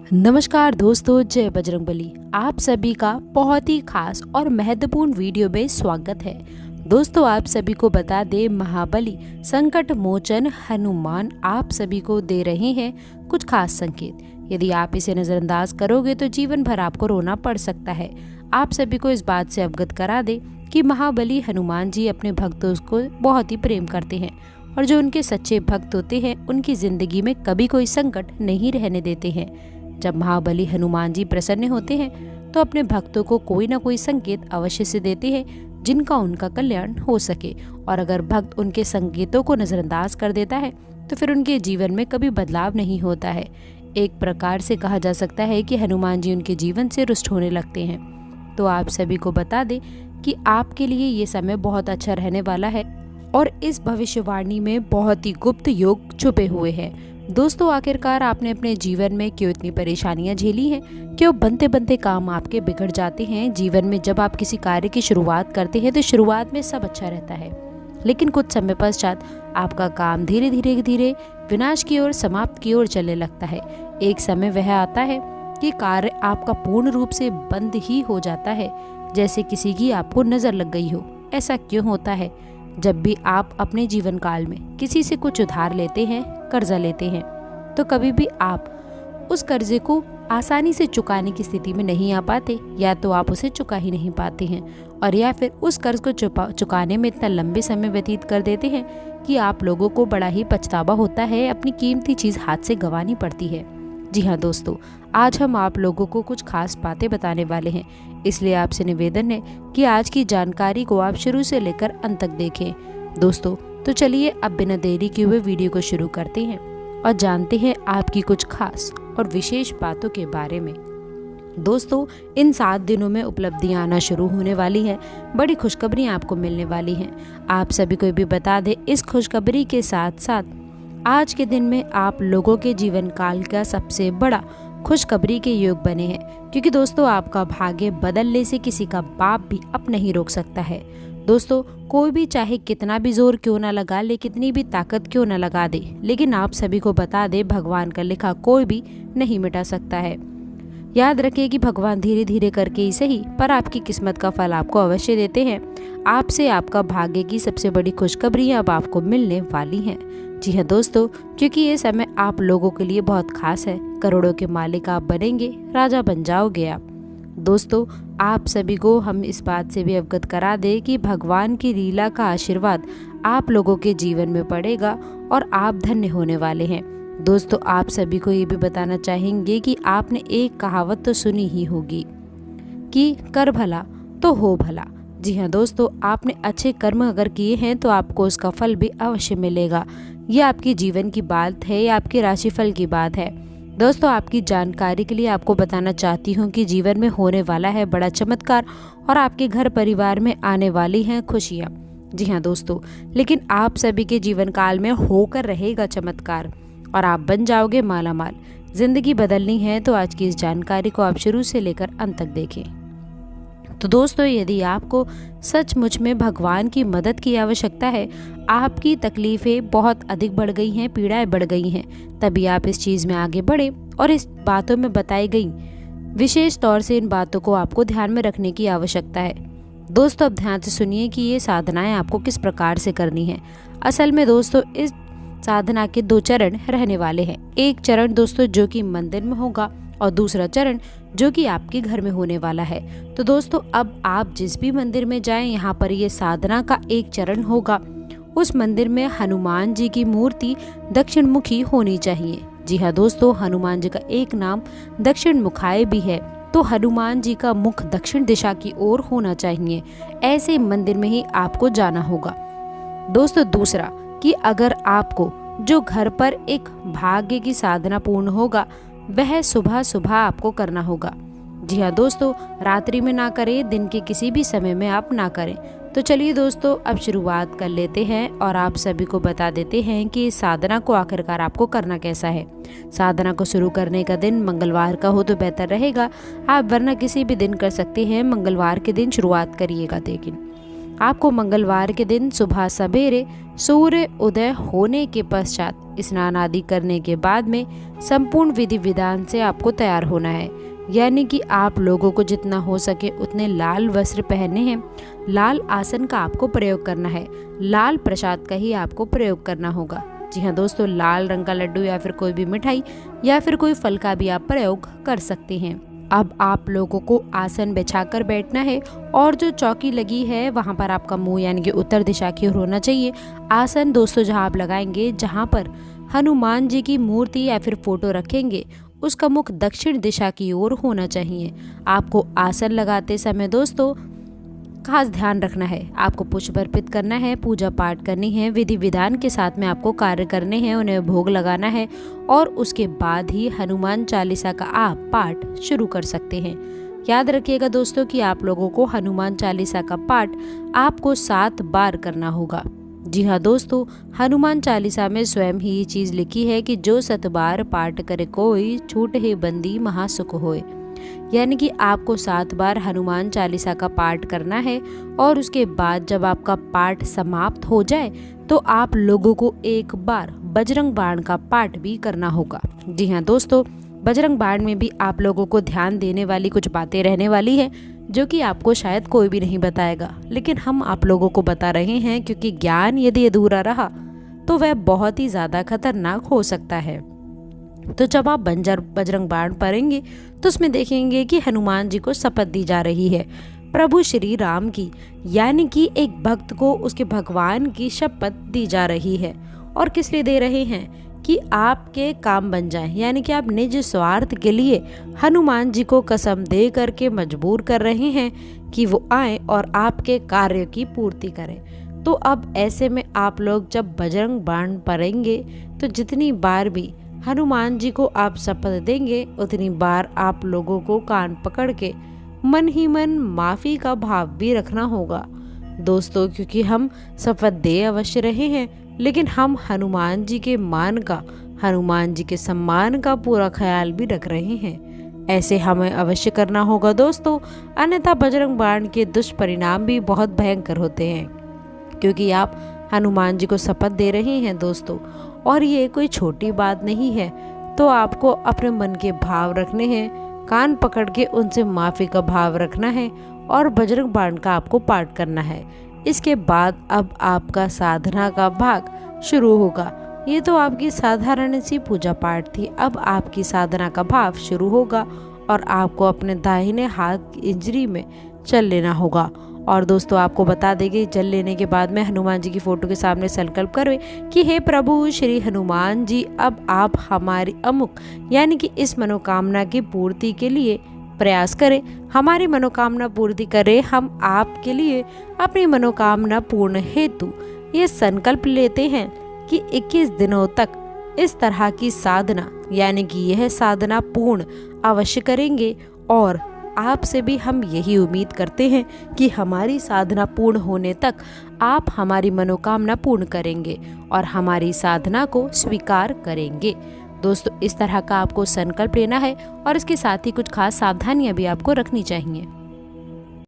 नमस्कार दोस्तों, जय बजरंगबली। आप सभी का बहुत ही खास और महत्वपूर्ण वीडियो में स्वागत है। दोस्तों, आप सभी को बता दे, महाबली संकट मोचन हनुमान आप सभी को दे रहे हैं कुछ खास संकेत। यदि आप इसे नजरअंदाज करोगे तो जीवन भर आपको रोना पड़ सकता है। आप सभी को इस बात से अवगत करा दे कि महाबली हनुमान जी अपने भक्तों को बहुत ही प्रेम करते हैं और जो उनके सच्चे भक्त होते हैं उनकी जिंदगी में कभी कोई संकट नहीं रहने देते हैं। जब महाबली हनुमान जी प्रसन्न होते हैं तो अपने भक्तों को कोई ना कोई संकेत अवश्य से देते हैं जिनका उनका कल्याण हो सके। और अगर भक्त उनके संकेतों को नजरअंदाज कर देता है तो फिर उनके जीवन में कभी बदलाव नहीं होता है। एक प्रकार से कहा जा सकता है कि हनुमान जी उनके जीवन से रुष्ट होने लगते हैं। तो आप सभी को बता दें कि आपके लिए ये समय बहुत अच्छा रहने वाला है और इस भविष्यवाणी में बहुत ही गुप्त योग छुपे हुए हैं। दोस्तों, आखिरकार आपने अपने जीवन में क्यों इतनी परेशानियां झेली हैं? क्यों बनते बनते काम आपके बिगड़ जाते हैं? जीवन में जब आप किसी कार्य की शुरुआत करते हैं तो शुरुआत में सब अच्छा रहता है, लेकिन कुछ समय पश्चात आपका काम धीरे धीरे विनाश की ओर, समाप्त की ओर चलने लगता है। एक समय वह आता है कि कार्य आपका पूर्ण रूप से बंद ही हो जाता है, जैसे किसी की आपको नजर लग गई हो। ऐसा क्यों होता है? जब भी आप अपने जीवन काल में किसी से कुछ उधार लेते हैं, कर्जा लेते हैं, तो कभी भी आप उस कर्जे को आसानी से चुकाने की स्थिति में नहीं आ पाते, या तो आप उसे चुका ही नहीं पाते हैं, और या फिर उस कर्ज को चुकाने में इतना लंबे समय व्यतीत कर देते हैं कि आप लोगों को बड़ा ही पछतावा होता है, अपनी कीमती चीज हाथ से गंवानी पड़ती है। जी हाँ दोस्तों, आज हम आप लोगों को कुछ खास बातें बताने वाले हैं, इसलिए आपसे निवेदन है कि आज की जानकारी को आप शुरू से लेकर अंत तक देखें। दोस्तों, तो चलिए अब बिना देरी किए हुए वीडियो को शुरू करते हैं और जानते हैं आपकी कुछ खास और विशेष बातों के बारे में। दोस्तों, इन 7 दिनों में उपलब्धियां आना शुरू होने वाली हैं, बड़ी खुशखबरियां आपको मिलने वाली हैं। आप सभी को भी बता दें, इस खुशखबरी के साथ साथ आज के दिन में आप लोगों के जीवन काल का सबसे बड़ा खुशखबरी के योग बने हैं, क्योंकि दोस्तों आपका भाग्य बदलने से किसी का बाप भी अब नहीं रोक सकता है। दोस्तों, कोई भी चाहे कितना भी जोर क्यों ना लगा ले, कितनी भी ताकत क्यों ना लगा दे, लेकिन आप सभी को बता दे, भगवान का लिखा कोई भी नहीं मिटा सकता है। याद रखिए कि भगवान धीरे धीरे करके ही सही, पर आपकी किस्मत का फल आपको अवश्य देते हैं। आपसे आपका भाग्य की सबसे बड़ी खुशखबरी अब आपको मिलने वाली है। जी हाँ दोस्तों, क्योंकि ये समय आप लोगों के लिए बहुत खास है। करोड़ों के मालिक आप बनेंगे, राजा बन जाओगे आप। दोस्तों, आप सभी को हम इस बात से भी अवगत करा दे कि भगवान की लीला का आशीर्वाद आप लोगों के जीवन में पड़ेगा और आप धन्य होने वाले हैं। दोस्तों, आप सभी को ये भी बताना चाहेंगे कि आपने एक कहावत तो सुनी ही होगी कि कर भला तो हो भला। जी हाँ दोस्तों, आपने अच्छे कर्म अगर किए हैं तो आपको उसका फल भी अवश्य मिलेगा। ये आपके जीवन की बात है या आपके राशिफल की बात है। दोस्तों, आपकी जानकारी के लिए आपको बताना चाहती हूँ कि जीवन में होने वाला है बड़ा चमत्कार और आपके घर परिवार में आने वाली हैं खुशियाँ। जी हाँ दोस्तों, लेकिन आप सभी के जीवन काल में होकर रहेगा चमत्कार और आप बन जाओगे मालामाल। जिंदगी बदलनी है तो आज की इस जानकारी को आप शुरू से लेकर अंत तक देखें। तो दोस्तों, यदि आपको सचमुच में भगवान की मदद की आवश्यकता है, आपकी तकलीफें बहुत अधिक बढ़ गई हैं, पीड़ाएं बढ़ गई हैं, तभी आप इस चीज़ में आगे बढ़े और इस बातों में बताई गई विशेष तौर से इन बातों को आपको ध्यान में रखने की आवश्यकता है। दोस्तों, अब ध्यान से सुनिए कि ये साधनाएं आपको किस प्रकार से करनी है। असल में दोस्तों, इस साधना के 2 चरण रहने वाले हैं। एक चरण दोस्तों जो कि मंदिर में होगा और दूसरा चरण जो कि आपके घर में होने वाला है। तो दोस्तों, अब आप जिस भी मंदिर में जाएं, यहाँ पर ये साधना का एक चरण होगा। उस मंदिर में हनुमान जी की मूर्ति दक्षिण मुखी होनी चाहिए। जी हाँ दोस्तों, हनुमान जी का एक नाम दक्षिण मुखाय भी है, तो हनुमान जी का मुख दक्षिण दिशा की ओर होना चाहिए। ऐसे मंदिर में ही आपको जाना होगा। दोस्तों, दूसरा कि अगर आपको जो घर पर एक भाग्य की साधना पूर्ण होगा, वह सुबह सुबह आपको करना होगा। जी हाँ दोस्तों, रात्रि में ना करें, दिन के किसी भी समय में आप ना करें। तो चलिए दोस्तों, अब शुरुआत कर लेते हैं और आप सभी को बता देते हैं कि इस साधना को आखिरकार आपको करना कैसा है। साधना को शुरू करने का दिन मंगलवार का हो तो बेहतर रहेगा, आप वरना किसी भी दिन कर सकते हैं। मंगलवार के दिन शुरुआत करिएगा। लेकिन आपको मंगलवार के दिन सुबह सवेरे सूर्य उदय होने के पश्चात स्नान आदि करने के बाद में संपूर्ण विधि विधान से आपको तैयार होना है। यानी कि आप लोगों को जितना हो सके उतने लाल वस्त्र पहनने हैं, लाल आसन का आपको प्रयोग करना है, लाल प्रसाद का ही आपको प्रयोग करना होगा। जी हाँ दोस्तों, लाल रंग का लड्डू या फिर कोई भी मिठाई या फिर कोई फल का भी आप प्रयोग कर सकते हैं। अब आप लोगों को आसन बिछाकर बैठना है और जो चौकी लगी है वहाँ पर आपका मुंह यानी कि उत्तर दिशा की ओर होना चाहिए। आसन दोस्तों जहाँ आप लगाएंगे, जहाँ पर हनुमान जी की मूर्ति या फिर फोटो रखेंगे, उसका मुख दक्षिण दिशा की ओर होना चाहिए। आपको आसन लगाते समय दोस्तों खास ध्यान रखना है, आपको पुष्प अर्पित करना है, पूजा पाठ करनी है, विधि विधान के साथ में आपको कार्य करने हैं, उन्हें भोग लगाना है और उसके बाद ही हनुमान चालीसा का आप पाठ शुरू कर सकते हैं। याद रखिएगा दोस्तों कि आप लोगों को हनुमान चालीसा का पाठ आपको 7 बार करना होगा। जी हाँ दोस्तों, हनुमान चालीसा में स्वयं ही ये चीज़ लिखी है कि जो 7 बार पाठ करे कोई, छूट है बंदी महासुख होए। यानी कि आपको 7 बार हनुमान चालीसा का पाठ करना है और उसके बाद जब आपका पाठ समाप्त हो जाए तो आप लोगों को एक बार बजरंग बाण का पाठ भी करना होगा। जी हाँ दोस्तों, बजरंग बाण में भी आप लोगों को ध्यान देने वाली कुछ बातें रहने वाली है जो कि आपको शायद कोई भी नहीं बताएगा, लेकिन हम आप लोगों को बता रहे हैं क्योंकि ज्ञान यदि अधूरा रहा तो वह बहुत ही ज़्यादा खतरनाक हो सकता है। तो जब आप बजरंग बाण पढ़ेंगे तो उसमें देखेंगे कि हनुमान जी को शपथ दी जा रही है प्रभु श्री राम की, यानी कि एक भक्त को उसके भगवान की शपथ दी जा रही है। और किस लिए दे रहे हैं? कि आपके काम बन जाए, यानी कि आप निज स्वार्थ के लिए हनुमान जी को कसम दे करके मजबूर कर रहे हैं कि वो आए और आपके कार्य की पूर्ति करें। तो अब ऐसे में आप लोग जब बजरंग बाण पढ़ेंगे तो जितनी बार भी हनुमान जी को आप शपथ देंगे उतनी बार आप लोगों को कान पकड़ के मन ही मन माफ़ी का भाव भी रखना होगा दोस्तों, क्योंकि हम शपथ दे अवश्य रहे हैं लेकिन हम हनुमान जी के मान का, हनुमान जी के सम्मान का पूरा ख्याल भी रख रहे हैं। ऐसे हमें अवश्य करना होगा दोस्तों, अन्यथा बजरंग बाण के दुष्परिणाम भी बहुत भयंकर होते हैं। क्योंकि आप हनुमान जी को शपथ दे रहे हैं दोस्तों, और ये कोई छोटी बात नहीं है। तो आपको अपने मन के भाव रखने हैं, कान पकड़ के उनसे माफ़ी का भाव रखना है और बजरंग बाण का आपको पाठ करना है। इसके बाद अब आपका साधना का भाग शुरू होगा। ये तो आपकी साधारण सी पूजा पाठ थी, अब आपकी साधना का भाव शुरू होगा और आपको अपने दाहिने हाथ की इंजरी में चल लेना होगा। और दोस्तों आपको बता देंगे, जल लेने के बाद में हनुमान जी की फोटो के सामने संकल्प करें कि हे प्रभु श्री हनुमान जी, अब आप हमारी अमुक यानी कि इस मनोकामना की पूर्ति के लिए प्रयास करें, हमारी मनोकामना पूर्ति करें। हम आपके लिए अपनी मनोकामना पूर्ण हेतु ये संकल्प लेते हैं कि 21 दिनों तक इस तरह की साधना यानी कि यह साधना पूर्ण अवश्य करेंगे। और आपसे भी हम यही उम्मीद करते हैं कि हमारी साधना पूर्ण होने तक आप हमारी मनोकामना पूर्ण करेंगे और हमारी साधना को स्वीकार करेंगे। दोस्तों इस तरह का आपको संकल्प लेना है और इसके साथ ही कुछ खास सावधानियां भी आपको रखनी चाहिए।